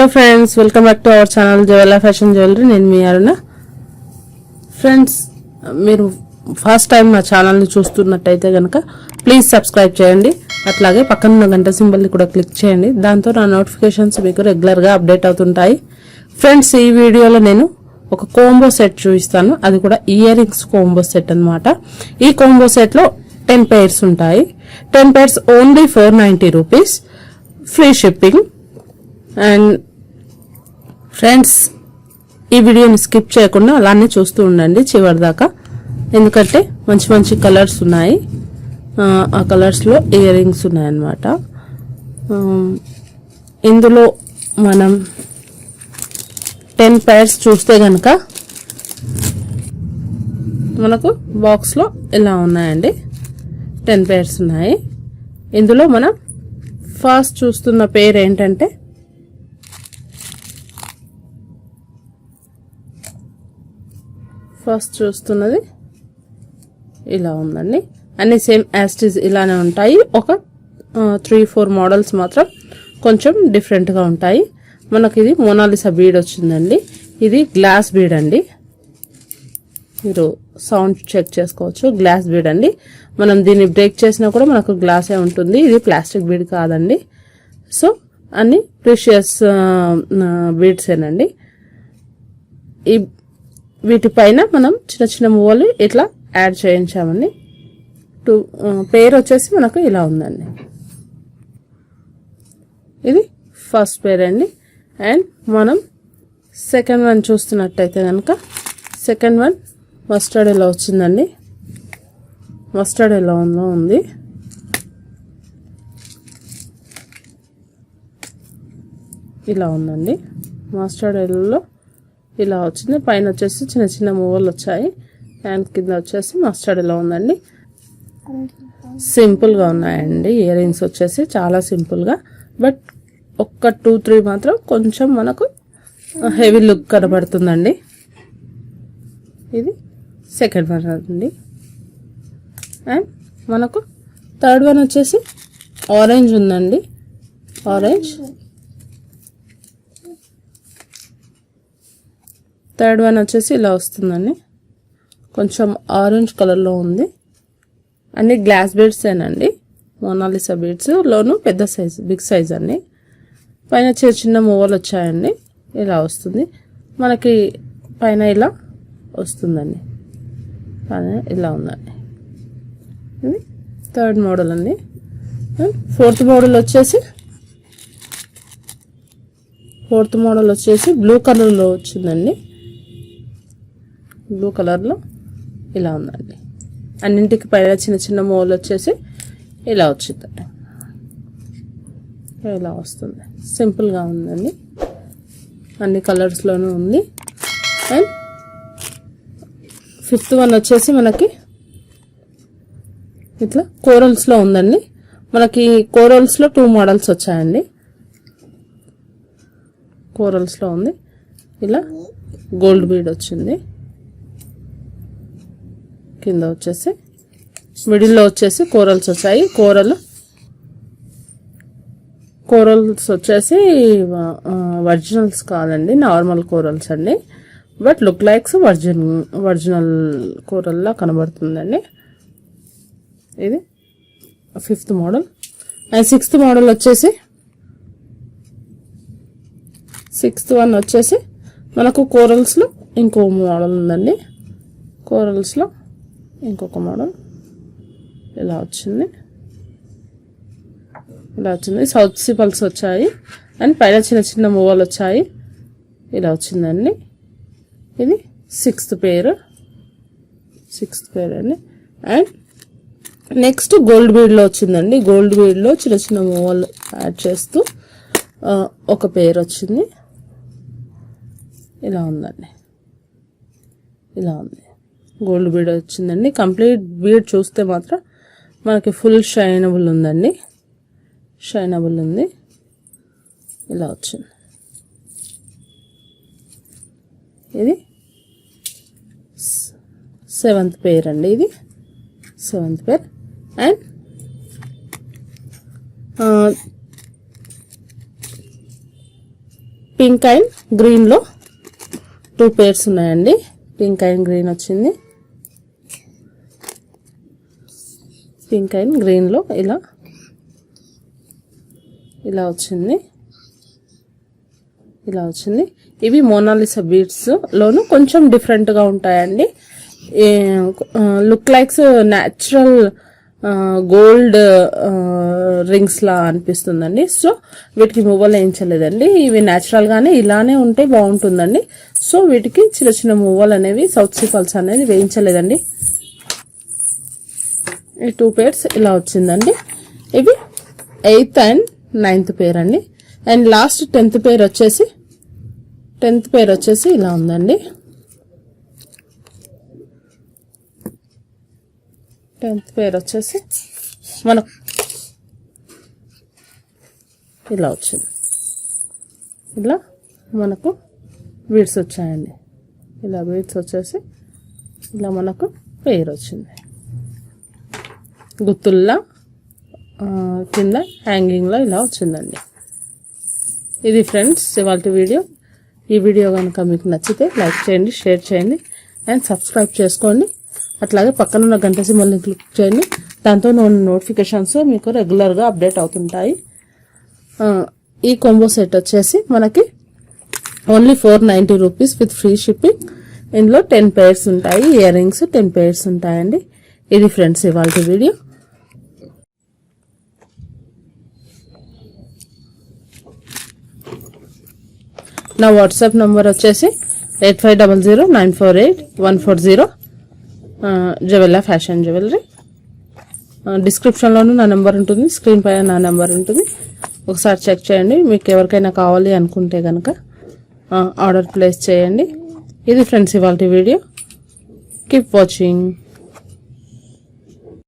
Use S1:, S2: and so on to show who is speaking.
S1: Hello friends, welcome back to our channel Jewella fashion jewellery. నేను మీ Aruna. Friends, మీరు first time నా ఛానల్ని చూస్తున్నట్టయితే కనుక ప్లీజ్ సబ్స్క్రైబ్ చేయండి. అట్లాగే పక్కన ఉన్న గంట సింబల్ని కూడా క్లిక్ చేయండి. దాంతో నా నోటిఫికేషన్స్ మీకు రెగ్యులర్గా అప్డేట్ అవుతుంటాయి. ఫ్రెండ్స్, ఈ వీడియోలో నేను ఒక కోంబో సెట్ చూపిస్తాను. అది కూడా ఇయర్ రింగ్స్ కోంబో సెట్ అన్నమాట. ఈ కోంబో సెట్లో 10 pairs ఉంటాయి. 10 pairs only 490 rupees, free shipping. And friends, ఈ వీడియోని స్కిప్ చేయకుండా అలానే చూస్తూ ఉండండి చివరి దాకా, ఎందుకంటే మంచి మంచి కలర్స్ ఉన్నాయి. ఆ కలర్స్లో ఇయర్ రింగ్స్ ఉన్నాయన్నమాట. ఇందులో మనం 10 pairs చూస్తే కనుక మనకు బాక్స్లో ఇలా ఉన్నాయండి. 10 pairs ఉన్నాయి. ఇందులో మనం ఫస్ట్ చూస్తున్న పేర్ ఏంటంటే ఫస్ట్ చూస్తున్నది ఇలా ఉందండి. అన్ని సేమ్ యాస్టిజ్ ఇలానే ఉంటాయి. ఒక 3-4 మోడల్స్ మాత్రం కొంచెం డిఫరెంట్గా ఉంటాయి. మనకి ఇది మోనాలిసా బీడ్ వచ్చిందండి. ఇది గ్లాస్ బీడ్ అండి. మీరు సౌండ్ చెక్ చేసుకోవచ్చు. గ్లాస్ బీడ్ అండి. మనం దీన్ని బ్రేక్ చేసినా కూడా మనకు గ్లాసే ఉంటుంది. ఇది ప్లాస్టిక్ బీడ్ కాదండి. సో అన్ని ప్రీషియస్ బీడ్స్ ఏనండి. ఈ వీటిపైన మనం చిన్న చిన్న మువ్వలు ఇట్లా యాడ్ చేయించామండి. పేర్ వచ్చేసి మనకు ఇలా ఉందండి. ఇది ఫస్ట్ పేర్ అండి. అండ్ మనం సెకండ్ వన్ చూస్తున్నట్టయితే కనుక సెకండ్ వన్ మస్టర్డ్ ఎలా వచ్చిందండి. మస్టర్డ్ ఎలా ఉందో ఉంది. ఇలా ఉందండి. మస్టర్డ్ ఎల్లో ఇలా వచ్చింది. పైన వచ్చేసి చిన్న చిన్న మువ్వలు వచ్చాయి. అండ్ కింద వచ్చేసి మస్టర్డ్ ఎలా ఉందండి. సింపుల్గా ఉన్నాయండి ఇయర్ రింగ్స్ వచ్చేసి, చాలా సింపుల్గా. బట్ ఒక్క 2-3 మాత్రం కొంచెం మనకు హెవీ లుక్ కనబడుతుందండి. ఇది సెకండ్ వన్ అండి. అండ్ మనకు థర్డ్ వన్ వచ్చేసి ఆరెంజ్ ఉందండి. ఆరెంజ్. థర్డ్ వన్ వచ్చేసి ఇలా వస్తుందండి. కొంచెం ఆరెంజ్ కలర్లో ఉంది. అన్ని గ్లాస్ బీడ్స్ ఏనండి. మోనాలిసా బీడ్స్ లోను పెద్ద సైజ్, బిగ్ సైజ్ అండి. పైన చిన్న చిన్న మువ్వలు వచ్చాయండి. ఇలా వస్తుంది మనకి. పైన ఇలా వస్తుందండి. ఇలా ఉందండి. ఇది థర్డ్ మోడల్ అండి. ఫోర్త్ మోడల్ వచ్చేసి బ్లూ కలర్లో వచ్చిందండి. బ్లూ కలర్లో ఇలా ఉందండి. అన్నింటికి పైన చిన్న చిన్న మోల్ వచ్చేసి ఇలా వచ్చిందండి. ఇలా వస్తుంది. సింపుల్గా ఉందండి. అన్ని కలర్స్లోనూ ఉంది. అండ్ ఫిఫ్త్ వన్ వచ్చేసి మనకి ఇట్లా కోరల్స్లో ఉందండి. మనకి కోరల్స్లో 2 మోడల్స్ వచ్చాయండి. కోరల్స్లో ఉంది. ఇలా గోల్డ్ బీడ్ వచ్చింది. కింద వచ్చేసి మిడిల్లో వచ్చేసి కోరల్స్ వచ్చాయి. కోరల్స్ వచ్చేసి ఒరిజినల్స్ కాదండి, నార్మల్ కోరల్స్ అండి. బట్ లుక్ లైక్స్ ఒరిజినల్ కోరల్లా కనబడుతుందండి. ఇది 5th model. And 6th model వచ్చేసి 6th వన్ వచ్చేసి మనకు కోరల్స్లో ఇంకో మోడల్ ఉందండి. కోరల్స్లో ఇంకొక మోడల్ ఇలా వచ్చింది. సౌత్ సీ పల్స్ వచ్చాయి. అండ్ పైన చిన్న చిన్న మువ్వలు వచ్చాయి. ఇలా వచ్చిందండి. ఇది 6th పేర్ అండి. అండ్ నెక్స్ట్ గోల్డ్ బీడ్లో వచ్చిందండి. గోల్డ్ బీడ్లో చిన్న చిన్న మువ్వలు యాడ్ చేస్తూ ఒక పేర్ వచ్చింది. ఇలా ఉందండి. ఇలా ఉంది. గోల్డ్ బీడ్ వచ్చిందండి. కంప్లీట్ బీడ్ చూస్తే మాత్రం మనకి ఫుల్ షైనబుల్ ఉందండి. షైనబుల్ ఉంది. ఇలా వచ్చింది. ఇది 7th పేర్ అండి. ఇది 7th pair. And pink and గ్రీన్లో 2 pairs ఉన్నాయండి. పింక్ అండ్ గ్రీన్ వచ్చింది. పింక్ అండ్ గ్రీన్లో ఇలా వచ్చింది. ఇవి మోనాలిసా బీడ్స్ లోను కొంచెం డిఫరెంట్గా ఉంటాయండి. Look likes natural gold rings లా అనిపిస్తుందండి. సో వీటికి మువ్వలు వేయించలేదండి. ఇవి న్యాచురల్ గానే ఇలానే ఉంటే బాగుంటుందండి. సో వీటికి చిన్న చిన్న మువ్వలు అనేవి సౌత్ సీ పల్స్ అనేది వేయించలేదండి. ఈ 2 pairs ఇలా వచ్చిందండి. ఇవి 8th and 9th pair అండి. అండ్ లాస్ట్ 10th pair వచ్చేసి ఇలా ఉందండి. 10th pair వచ్చేసి మనకు ఇలా వచ్చింది. ఇలా మనకు బీడ్స్ వచ్చాయండి. ఇలా బీడ్స్ వచ్చేసి ఇలా మనకు పేర్ వచ్చింది. గుత్తుల్లా కింద హ్యాంగింగ్లో ఇలా వచ్చిందండి. ఇది ఫ్రెండ్స్ ఇవాల్టి వీడియో. ఈ వీడియో కనుక మీకు నచ్చితే లైక్ చేయండి, షేర్ చేయండి అండ్ సబ్స్క్రైబ్ చేసుకోండి. అట్లాగే పక్కన ఉన్న గంట సింబల్ని క్లిక్ చేయండి. దాంతో నోటిఫికేషన్స్ మీకు రెగ్యులర్గా అప్డేట్ అవుతుంటాయి. ఈ కాంబో సెట్ వచ్చేసి మనకి only 490 rupees with free shipping. ఇందులో 10 pairs ఉంటాయి. ఇయర్ రింగ్స్ 10 pairs ఉంటాయండి. ఇది ఫ్రెండ్స్ ఇవాల్టి వీడియో. నా వాట్సాప్ నంబర్ వచ్చేసి 8500948140. జెవెల్లా ఫ్యాషన్ జ్యువెలరీ. డిస్క్రిప్షన్లోనూ నా నెంబర్ ఉంటుంది, స్క్రీన్ పైన నా నెంబర్ ఉంటుంది. ఒకసారి చెక్ చేయండి. మీకు ఎవరికైనా కావాలి అనుకుంటే కనుక ఆర్డర్ ప్లేస్ చేయండి. ఇది ఫ్రెండ్స్ ఇవాల్టి వీడియో. Keep watching.